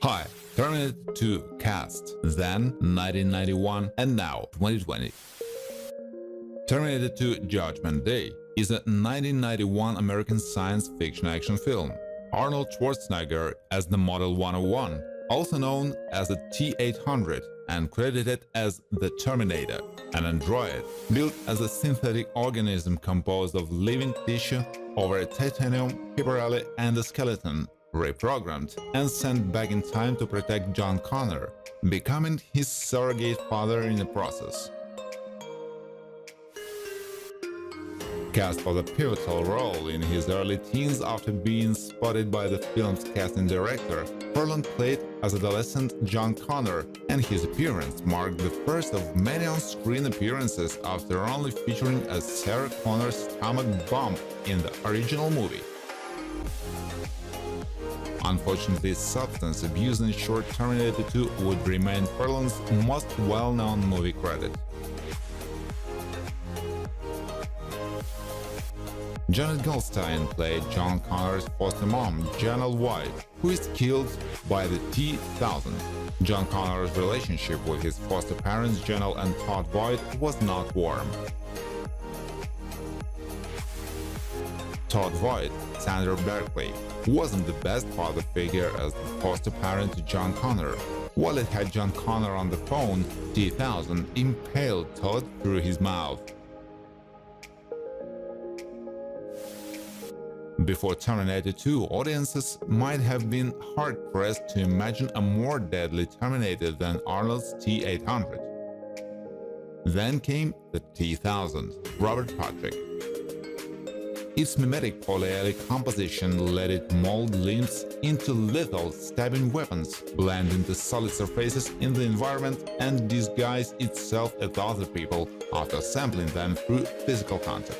Hi, Terminator 2 cast, then 1991 and now 2020. Terminator 2 Judgment Day is a 1991 American science fiction action film. Arnold Schwarzenegger as the Model 101, also known as the T-800 and credited as the Terminator, an android built as a synthetic organism composed of living tissue over a titanium hyperalloy and a skeleton, reprogrammed and sent back in time to protect John Connor, becoming his surrogate father in the process. Cast for the pivotal role in his early teens after being spotted by the film's casting director, Furlong played as adolescent John Connor, and his appearance marked the first of many on-screen appearances after only featuring a Sarah Connor's stomach bump in the original movie. Unfortunately, substance abuse ensured Terminator 2 would remain Furlong's most well-known movie credit. Janet Goldstein played John Connor's foster mom, Janelle White, who is killed by the T-1000. John Connor's relationship with his foster parents, Janelle and Todd White, was not warm. Todd White, Sandra Berkeley, wasn't the best father figure as the foster parent to John Connor. While it had John Connor on the phone, T-1000 impaled Todd through his mouth. Before Terminator 2, audiences might have been hard-pressed to imagine a more deadly Terminator than Arnold's T-800. Then came the T-1000, Robert Patrick. Its mimetic polyalloy composition let it mold limbs into lethal stabbing weapons, blend into solid surfaces in the environment, and disguise itself as other people after sampling them through physical contact.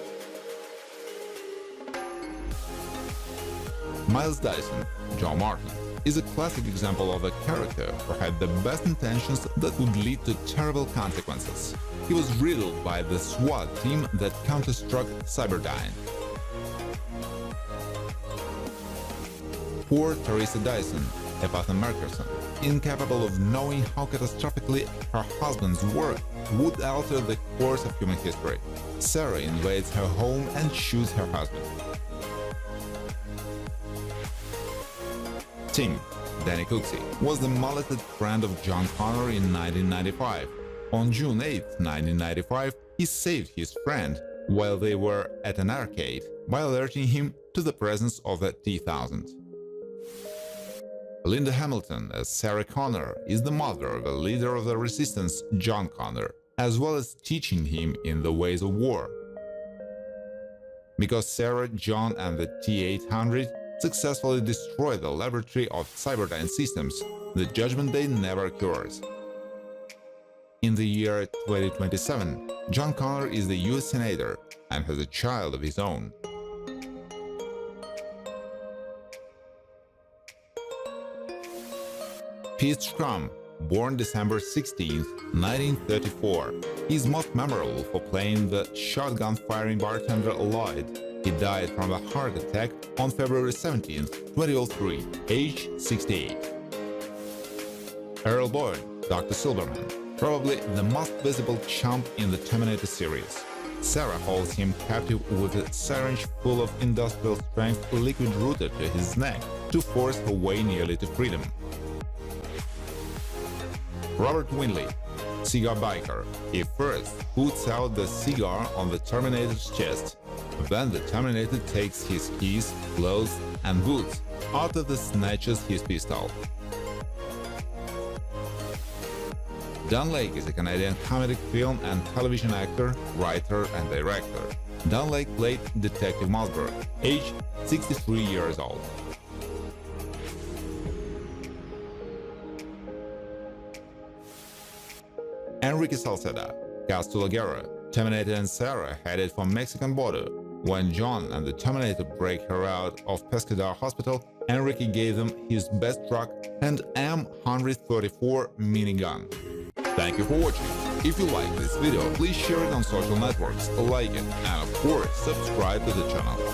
Miles Dyson, Joe Martin, is a classic example of a character who had the best intentions that would lead to terrible consequences. He was riddled by the SWAT team that counter-struck Cyberdyne. Poor Teresa Dyson, Epatha Merkerson, incapable of knowing how catastrophically her husband's work would alter the course of human history. Sarah invades her home and shoots her husband. Tim, Danny Cooksey, was the mulleted friend of John Connor in 1995. On June 8, 1995, he saved his friend while they were at an arcade by alerting him to the presence of the T-1000. Linda Hamilton as Sarah Connor is the mother of a leader of the resistance, John Connor, as well as teaching him in the ways of war. Because Sarah, John and the T-800 successfully destroy the laboratory of Cyberdyne systems, the Judgment Day never occurs. In the year 2027, John Connor is the US Senator and has a child of his own. Pete Schramm, born December 16, 1934, is most memorable for playing the shotgun-firing bartender Lloyd. He died from a heart attack on February 17, 2003, age 68. Earl Boyd, Dr. Silverman, probably the most visible chump in the Terminator series. Sarah holds him captive with a syringe full of industrial-strength liquid rooted to his neck to force her way nearly to freedom. Robert Winley, cigar biker. He first puts out the cigar on the Terminator's chest. Then the Terminator takes his keys, clothes and boots after the snatches his pistol. Don Lake is a Canadian comedic film and television actor, writer and director. Don Lake played Detective Mossberg, age 63 years old. Enrique Salceda, Castula Guerra. Terminator and Sarah headed for Mexican border. When John and the Terminator break her out of Pescador Hospital, Enrique gave them his best truck and M134 minigun. Thank you for watching. If you like this video, please share it on social networks, like it, and of course subscribe to the channel.